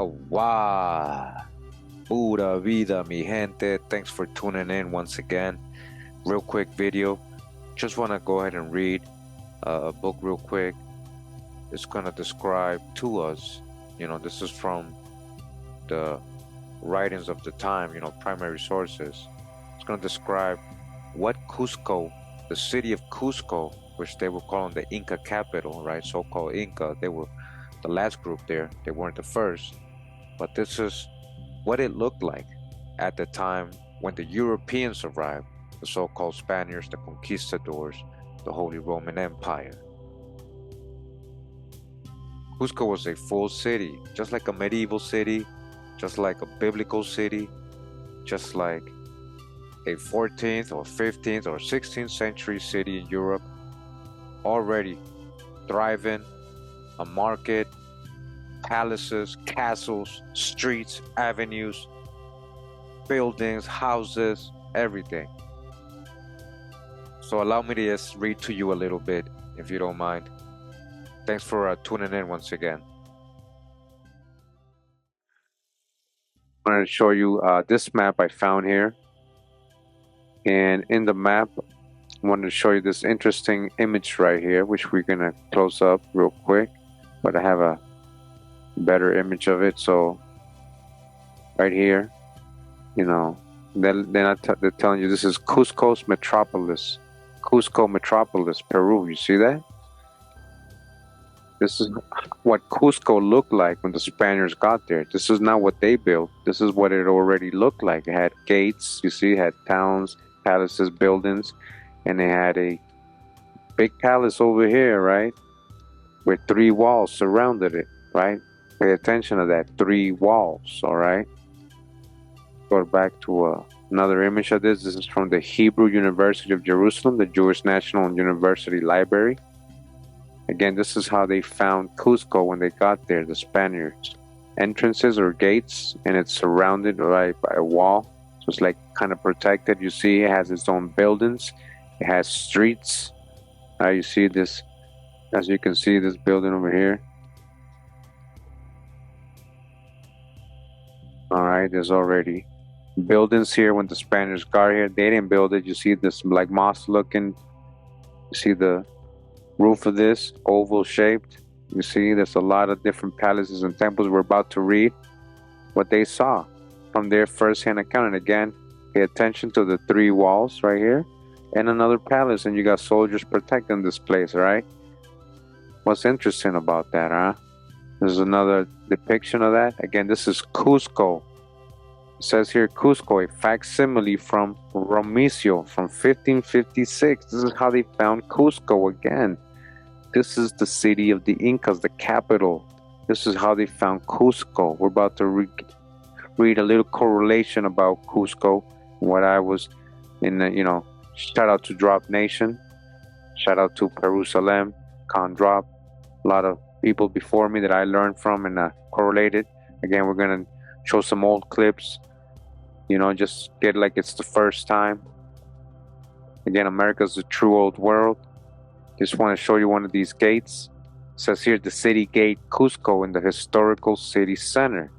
Oh, wow. Pura vida, mi gente. Thanks for tuning in once again. Real quick video. Just want to go ahead and read a book real quick. It's going to describe to us, this is from the writings of the time, primary sources. It's going to describe what Cusco, the city of Cusco, which they were calling the Inca capital, right? So-called Inca. They were the last group there. They weren't the first. But this is what it looked like at the time when the Europeans arrived, the so-called Spaniards, the conquistadors, the Holy Roman Empire. Cusco was a full city, just like a medieval city, just like a biblical city, just like a 14th or 15th or 16th century city in Europe, already thriving, a market, palaces, castles, streets, avenues, buildings, houses, everything. So allow me to just read to you a little bit, if you don't mind. Thanks for tuning in once again. I'm going to show you this map I found here. And in the map, I wanted to show you this interesting image right here, which we're going to close up real quick. But I have a better image of it. So right here, they're telling you this is Cusco's metropolis. Cusco metropolis, Peru. You see that? This is what Cusco looked like when the Spaniards got there. This is not what they built. This is what it already looked like. It had gates, you see, it had towns, palaces, buildings, and they had a big palace over here, right? With 3 walls surrounded it, right? Pay attention to that, 3 walls, all right? Go back to another image of this. This is from the Hebrew University of Jerusalem, the Jewish National University Library. Again, this is how they found Cusco when they got there, the Spaniards. Entrances or gates, and it's surrounded by a wall. So it's like kind of protected. You see it has its own buildings. It has streets. You see this, as you can see, this building over here. All right, there's already buildings here when the Spaniards got here. They didn't build it. You see this like moss looking. You see the roof of this, oval shaped. You see there's a lot of different palaces and temples. We're about to read what they saw from their first-hand account. And again, pay attention to the 3 walls right here and another palace, and you got soldiers protecting this place, right? What's interesting about that, huh? There's another depiction of that. Again, this is Cusco. It says here Cusco, a facsimile from Romicio from 1556. This is how they found Cusco again. This is the city of the Incas, the capital. This is how they found Cusco. We're about to read a little correlation about Cusco. What I was in the, shout out to Drop Nation. Shout out to Jerusalem, Con Drop. A lot of people before me that I learned from and correlated. Again, we're going to show some old clips. Just get like it's the first time. Again, America's the true old world. Just want to show you one of these gates. It says here the city gate Cusco in the historical city center.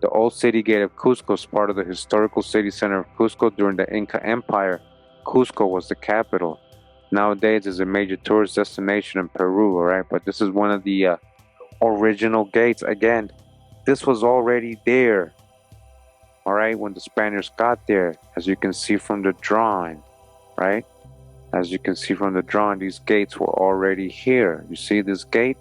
The old city gate of Cusco is part of the historical city center of Cusco during the Inca Empire. Cusco was the capital. Nowadays, it's a major tourist destination in Peru, all right? But this is one of the original gates. Again, this was already there, all right, when the Spaniards got there, as you can see from the drawing, right? As you can see from the drawing, these gates were already here. You see this gate?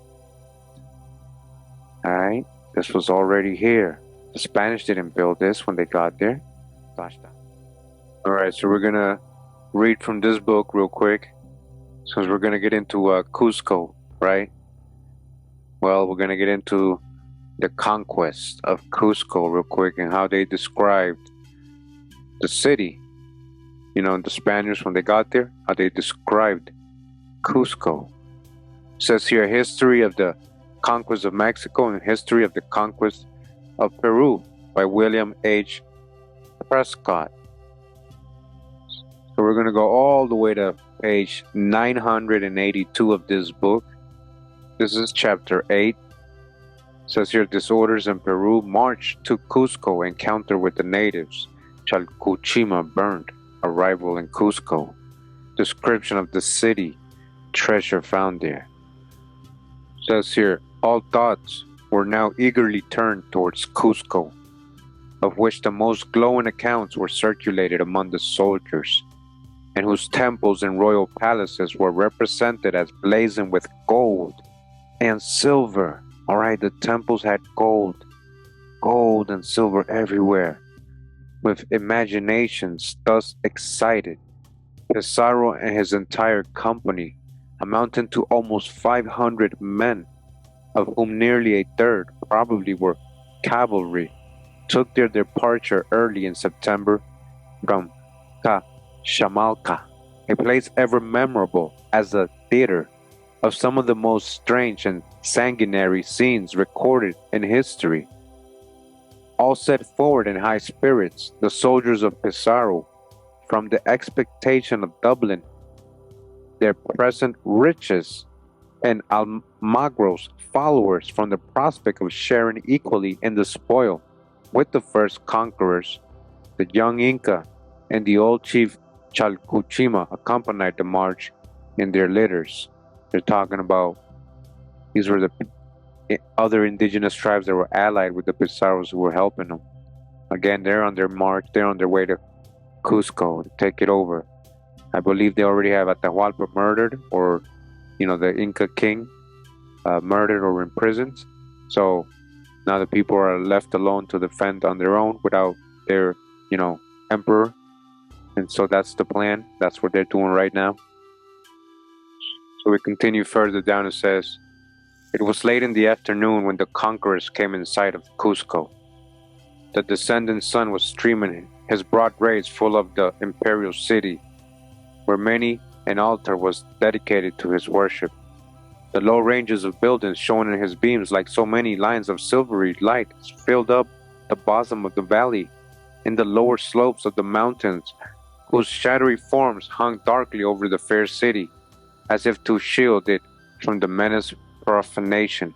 All right, this was already here. The Spanish didn't build this when they got there. All right, so we're going to read from this book real quick. So we're going to get into Cusco, right? Well, we're going to get into the conquest of Cusco real quick and how they described the city. The Spaniards, when they got there, how they described Cusco. It says here, history of the conquest of Mexico and history of the conquest of Peru by William H. Prescott. So we're going to go all the way to page 982 of this book. This is chapter 8. Says here, disorders in Peru marched to Cusco, encounter with the natives. Chalcuchima burned, arrival in Cusco. Description of the city, treasure found there. Says here, all thoughts were now eagerly turned towards Cusco, of which the most glowing accounts were circulated among the soldiers, and whose temples and royal palaces were represented as blazing with gold and silver. All right, the temples had gold and silver everywhere, with imaginations thus excited. Pizarro and his entire company, amounting to almost 500 men, of whom nearly a third probably were cavalry, took their departure early in September from Cajamalca, a place ever memorable as a theater of some of the most strange and sanguinary scenes recorded in history. All set forward in high spirits, the soldiers of Pizarro, from the expectation of Dublin, their present riches, and Almagro's followers from the prospect of sharing equally in the spoil with the first conquerors. The young Inca and the old chief Chalcuchima accompanied the march in their litters. They're talking about these were the other indigenous tribes that were allied with the Pizarros who were helping them. Again, they're on their march, they're on their way to Cusco to take it over. I believe they already have Atahualpa murdered, or the Inca king murdered or imprisoned. So now the people are left alone to defend on their own without their emperor. And so that's the plan. That's what they're doing right now. So we continue further down. It says, it was late in the afternoon when the conquerors came in sight of Cusco. The descendant sun was streaming his broad rays full of the imperial city, where many an altar was dedicated to his worship. The low ranges of buildings shone in his beams like so many lines of silvery light filled up the bosom of the valley, in the lower slopes of the mountains, whose shadowy forms hung darkly over the fair city, as if to shield it from the menace of profanation.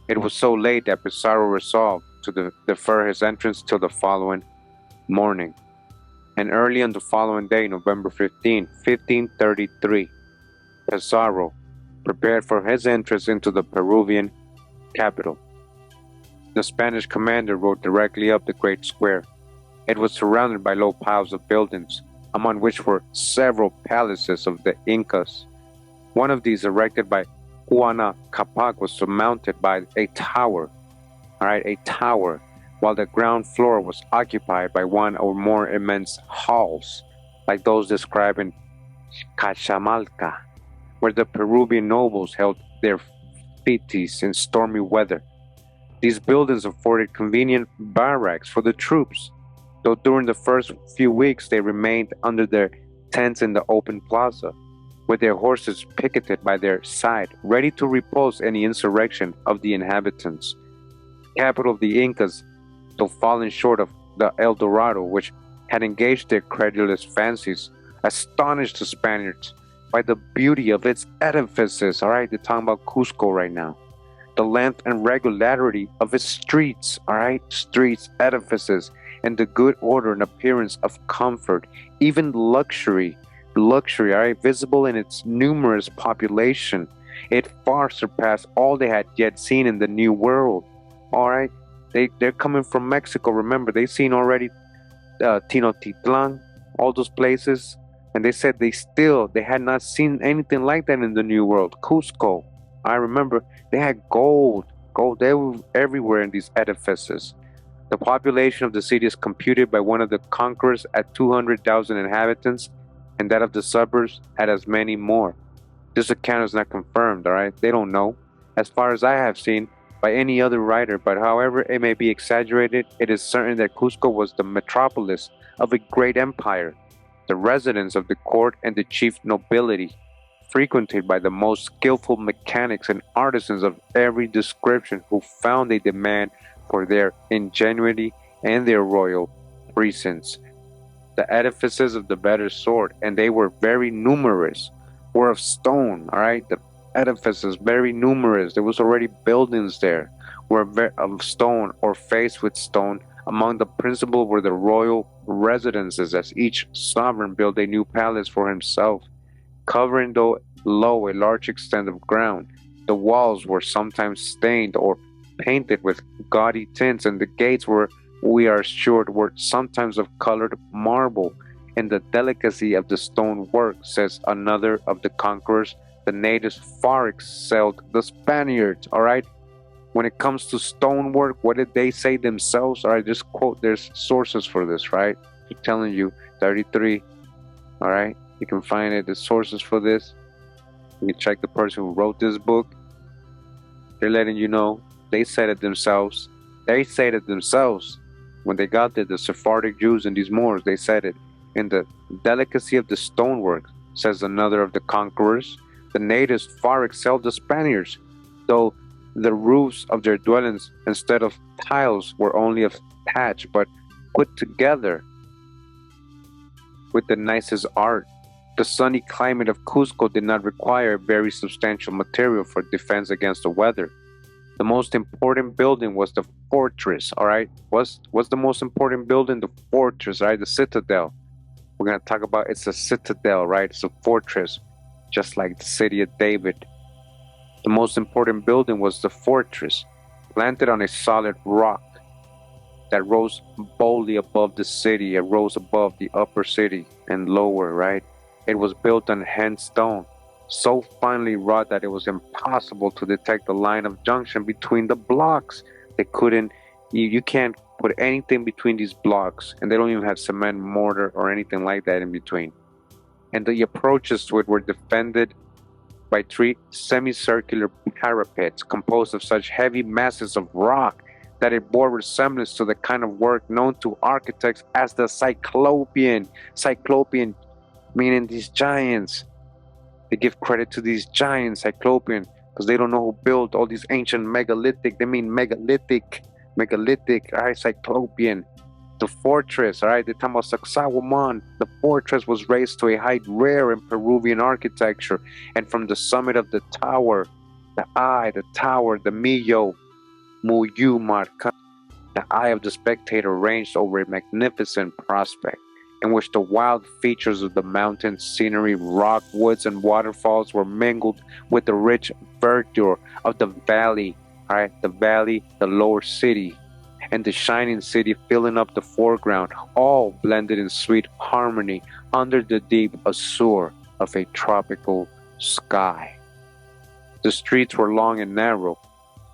It was so late that Pizarro resolved to defer his entrance till the following morning. And early on the following day, November 15, 1533, Pizarro prepared for his entrance into the Peruvian capital. The Spanish commander rode directly up the great square. It was surrounded by low piles of buildings, among which were several palaces of the Incas. One of these, erected by Inca Capital, was surmounted by a tower, while the ground floor was occupied by one or more immense halls, like those described in Cajamalca, where the Peruvian nobles held their fetes in stormy weather. These buildings afforded convenient barracks for the troops, though during the first few weeks they remained under their tents in the open plaza, with their horses picketed by their side, ready to repulse any insurrection of the inhabitants. The capital of the Incas, though falling short of the El Dorado which had engaged their credulous fancies, astonished the Spaniards by the beauty of its edifices. They're talking about Cusco right now. The length and regularity of its streets, streets, edifices, and the good order and appearance of comfort, even luxury, visible in its numerous population. It far surpassed all they had yet seen in the New World. They're coming from Mexico. Remember, they've seen already Tenochtitlan, all those places, and they said they had not seen anything like that in the New World. Cusco, I remember they had gold everywhere in these edifices. The population of the city is computed by one of the conquerors at 200,000 inhabitants, and that of the suburbs at as many more. This account is not confirmed, They don't know, as far as I have seen, by any other writer, but however it may be exaggerated, it is certain that Cusco was the metropolis of a great empire, the residence of the court and the chief nobility, frequented by the most skillful mechanics and artisans of every description, who found a demand for their ingenuity and their royal precincts. The edifices of the better sort, and they were very numerous, were of stone, The edifices very numerous. There was already buildings there, of stone or faced with stone. Among the principal were the royal residences, as each sovereign built a new palace for himself, covering though low a large extent of ground. The walls were sometimes stained or painted with gaudy tints, and the gates were, we are assured, were sometimes of colored marble. In the delicacy of the stone work, says another of the conquerors, the natives far excelled the Spaniards. All right. When it comes to stonework, what did they say themselves? All right, just quote, there's sources for this, right? I'm telling you, 33. All right, you can find it, the sources for this. You can check the person who wrote this book. They're letting you know they said it themselves. They said it themselves. When they got there, the Sephardic Jews and these Moors, they said it. In the delicacy of the stonework, says another of the conquerors, the natives far excelled the Spaniards, though the roofs of their dwellings, instead of tiles, were only of thatch, but put together with the nicest art. The sunny climate of Cusco did not require very substantial material for defense against the weather. The most important building was the fortress, all right? What's the most important building? The fortress, right? The citadel. We're going to talk about, it's a citadel, right? It's a fortress, just like the city of David. The most important building was the fortress, planted on a solid rock that rose boldly above the city. It rose above the upper city and lower, right? It was built on hand stone, so finely wrought that it was impossible to detect the line of junction between the blocks. They couldn't, you can't put anything between these blocks, and they don't even have cement mortar or anything like that in between. And the approaches to it were defended by 3 semicircular parapets composed of such heavy masses of rock that it bore resemblance to the kind of work known to architects as the Cyclopean. Cyclopean meaning these giants. They give credit to these giants, Cyclopean, because they don't know who built all these ancient megalithic. They mean megalithic, all right, Cyclopean. The fortress, all right, they're talking about Sacsayhuaman. The fortress was raised to a height rare in Peruvian architecture, and from the summit of the tower, the tower, the Millo, Muyu Marca, the eye of the spectator ranged over a magnificent prospect, in which the wild features of the mountain scenery, rock, woods, and waterfalls were mingled with the rich verdure of the valley, all right, the valley, the lower city, and the shining city filling up the foreground, all blended in sweet harmony under the deep azure of a tropical sky. The streets were long and narrow.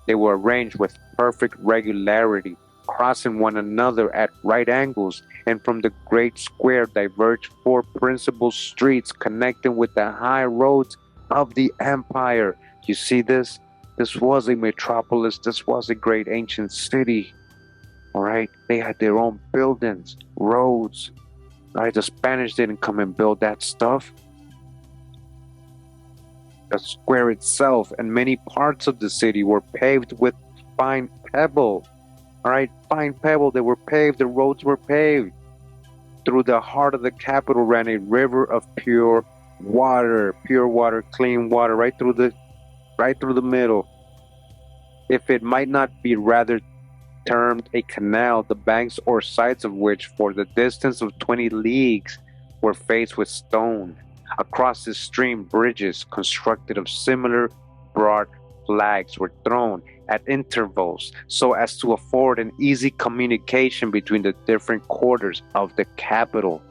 They were arranged with perfect regularity, crossing one another at right angles, and from the great square diverged 4 principal streets connecting with the high roads of the empire. You see this? This was a metropolis. This was a great ancient city. All right, they had their own buildings, roads. All right, the Spanish didn't come and build that stuff. The square itself and many parts of the city were paved with fine pebble. All right, fine pebble. They were paved. The roads were paved. Through the heart of the capital ran a river of pure water, clean water, right through the middle. If it might not be rather termed a canal, the banks or sides of which, for the distance of 20 leagues, were faced with stone. Across this stream, bridges constructed of similar broad flags were thrown at intervals so as to afford an easy communication between the different quarters of the capital.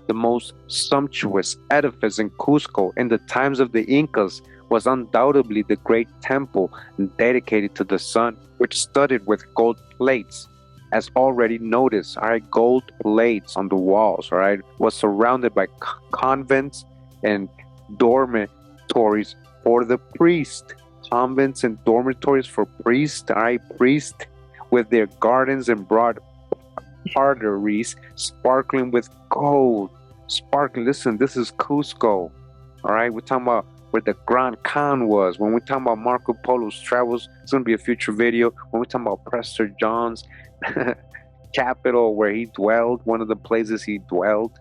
The most sumptuous edifice in Cusco in the times of the Incas was undoubtedly the great temple dedicated to the sun, which studded with gold plates, as already noticed, all right, gold plates on the walls, all right, was surrounded by convents and dormitories for the priest. Convents and dormitories for priests, all right, priests with their gardens and broad arteries sparkling with gold. Sparkling, listen, this is Cusco, all right, we're talking about where the Grand Khan was. When we're talking about Marco Polo's travels, it's going to be a future video. When we're talking about Prester John's capital where he dwelled, one of the places he dwelled.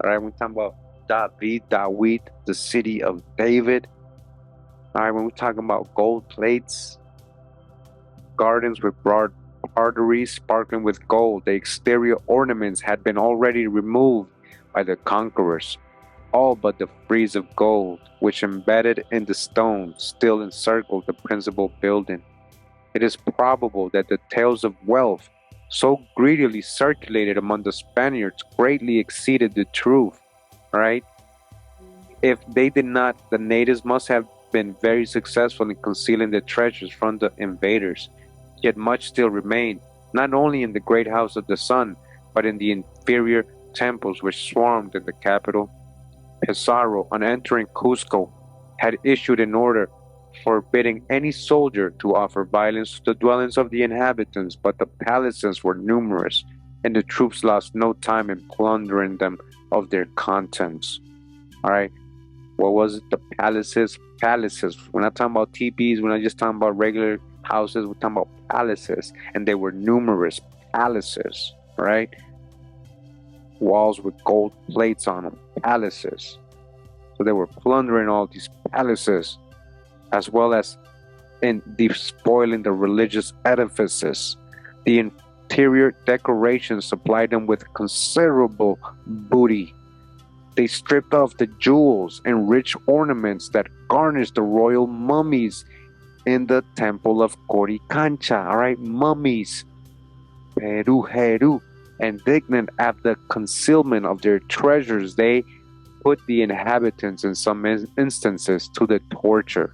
All right, we're talking about David, the city of David. All right, when we're talking about gold plates gardens with broad arteries sparkling with gold. The exterior ornaments had been already removed by the conquerors, all but the frieze of gold, which embedded in the stone still encircled the principal building. It is probable that the tales of wealth so greedily circulated among the Spaniards greatly exceeded the truth, right? If they did not, the natives must have been very successful in concealing their treasures from the invaders. Yet much still remained, not only in the great house of the sun, but in the inferior temples which swarmed in the capital. Pizarro, on entering Cusco, had issued an order forbidding any soldier to offer violence to the dwellings of the inhabitants, but the palaces were numerous, and the troops lost no time in plundering them of their contents. All right, what was it? The palaces? Palaces. We're not talking about teepees. We're not just talking about regular houses. We're talking about palaces, and they were numerous palaces. All right, walls with gold plates on them. Palaces. So they were plundering all these palaces, as well as in despoiling the religious edifices. The interior decorations supplied them with considerable booty. They stripped off the jewels and rich ornaments that garnished the royal mummies in the temple of Coricancha. All right, mummies. Peru. Indignant at the concealment of their treasures, they put the inhabitants in some instances to the torture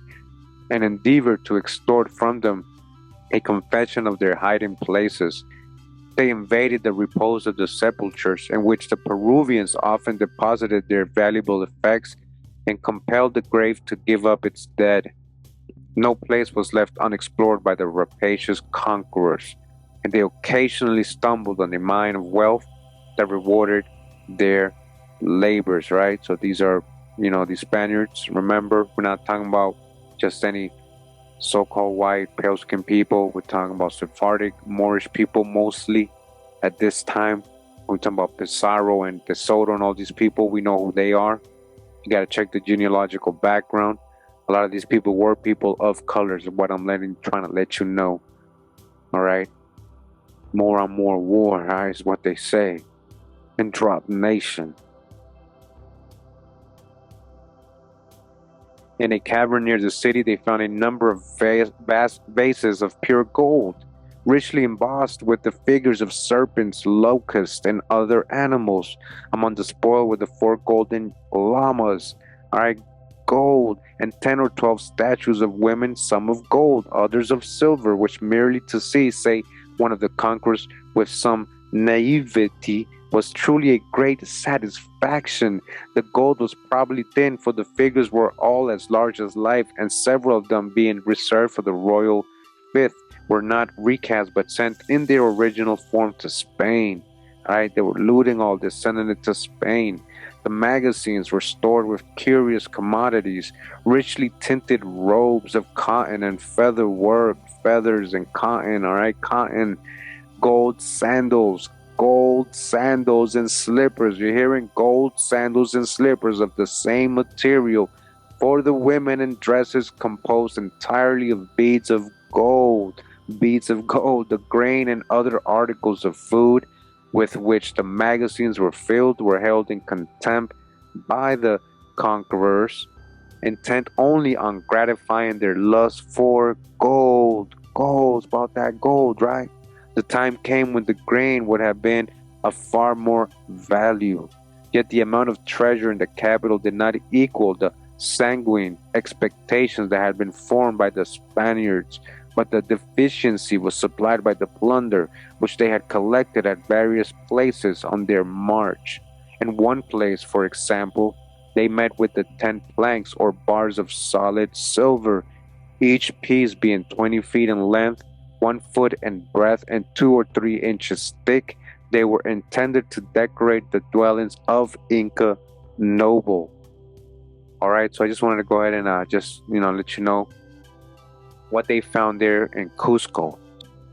and endeavored to extort from them a confession of their hiding places. They invaded the repose of the sepulchres, in which the Peruvians often deposited their valuable effects, and compelled the grave to give up its dead. No place was left unexplored by the rapacious conquerors, and they occasionally stumbled on the mine of wealth that rewarded their labors, right? So these are, these Spaniards. Remember, we're not talking about just any so-called white, pale-skinned people. We're talking about Sephardic, Moorish people mostly at this time. We're talking about Pizarro and De Soto and all these people. We know who they are. You got to check the genealogical background. A lot of these people were people of colors, is what I'm trying to let you know. All right? More on more war, right, is what they say. And drop nation. In a cavern near the city, they found a number of vast vases of pure gold, richly embossed with the figures of serpents, locusts, and other animals. Among the spoil were the 4 golden llamas, all right, gold, and 10 or 12 statues of women, some of gold, others of silver, which merely to see, say one of the conquerors with some naivety, was truly a great satisfaction. The gold was probably thin, for the figures were all as large as life, and several of them, being reserved for the royal fifth, were not recast but sent in their original form to Spain. All right, they were looting all this, sending it to Spain. The magazines were stored with curious commodities, richly tinted robes of cotton and feather work, feathers and cotton, all right, cotton, gold sandals and slippers. You're hearing? Gold sandals and slippers of the same material for the women, and dresses composed entirely of beads of gold. The grain and other articles of food with which the magazines were filled were held in contempt by the conquerors, intent only on gratifying their lust for gold. It's about that gold, right? The time came when the grain would have been of far more value. Yet the amount of treasure in the capital did not equal the sanguine expectations that had been formed by the Spaniards, but the deficiency was supplied by the plunder which they had collected at various places on their march. In one place, for example, they met with the 10 planks or bars of solid silver, each piece being 20 feet in length, 1 foot in breadth, and 2 or 3 inches thick. They were intended to decorate the dwellings of Inca noble. All right, so I just wanted to go ahead and let you know what they found there in Cusco.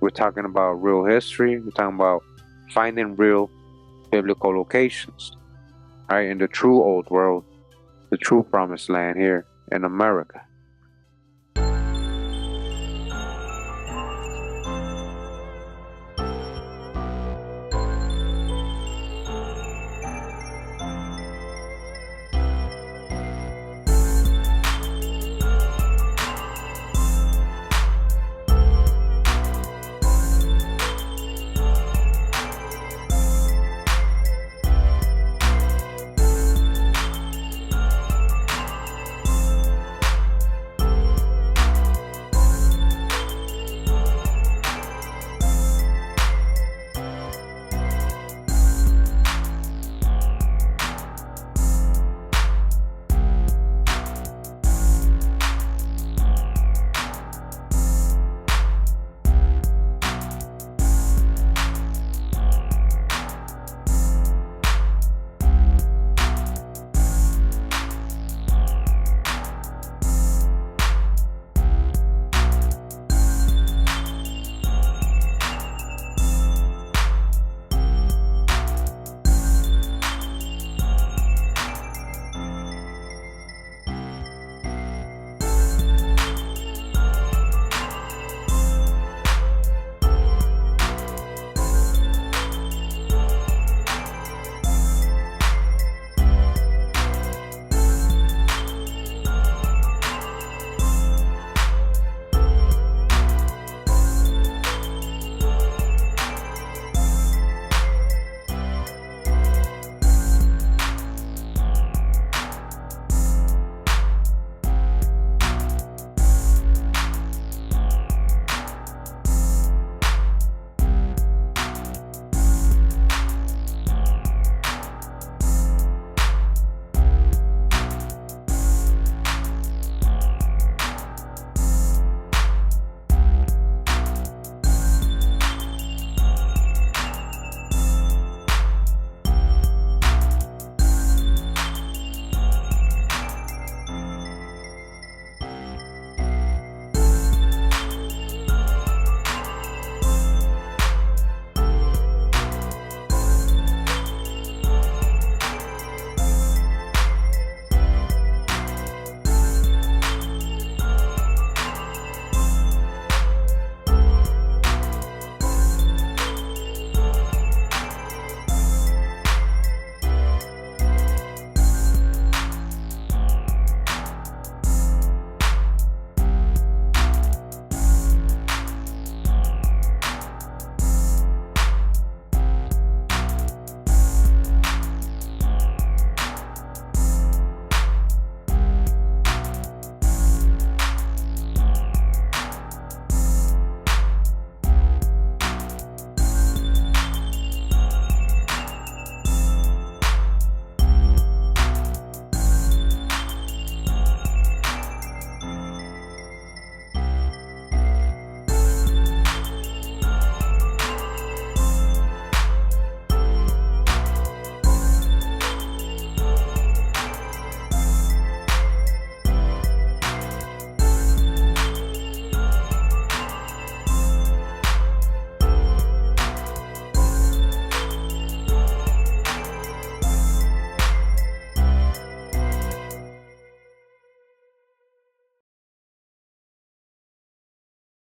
We're talking about real history. We're talking about finding real biblical locations, all right, in the true old world, the true promised land here in America.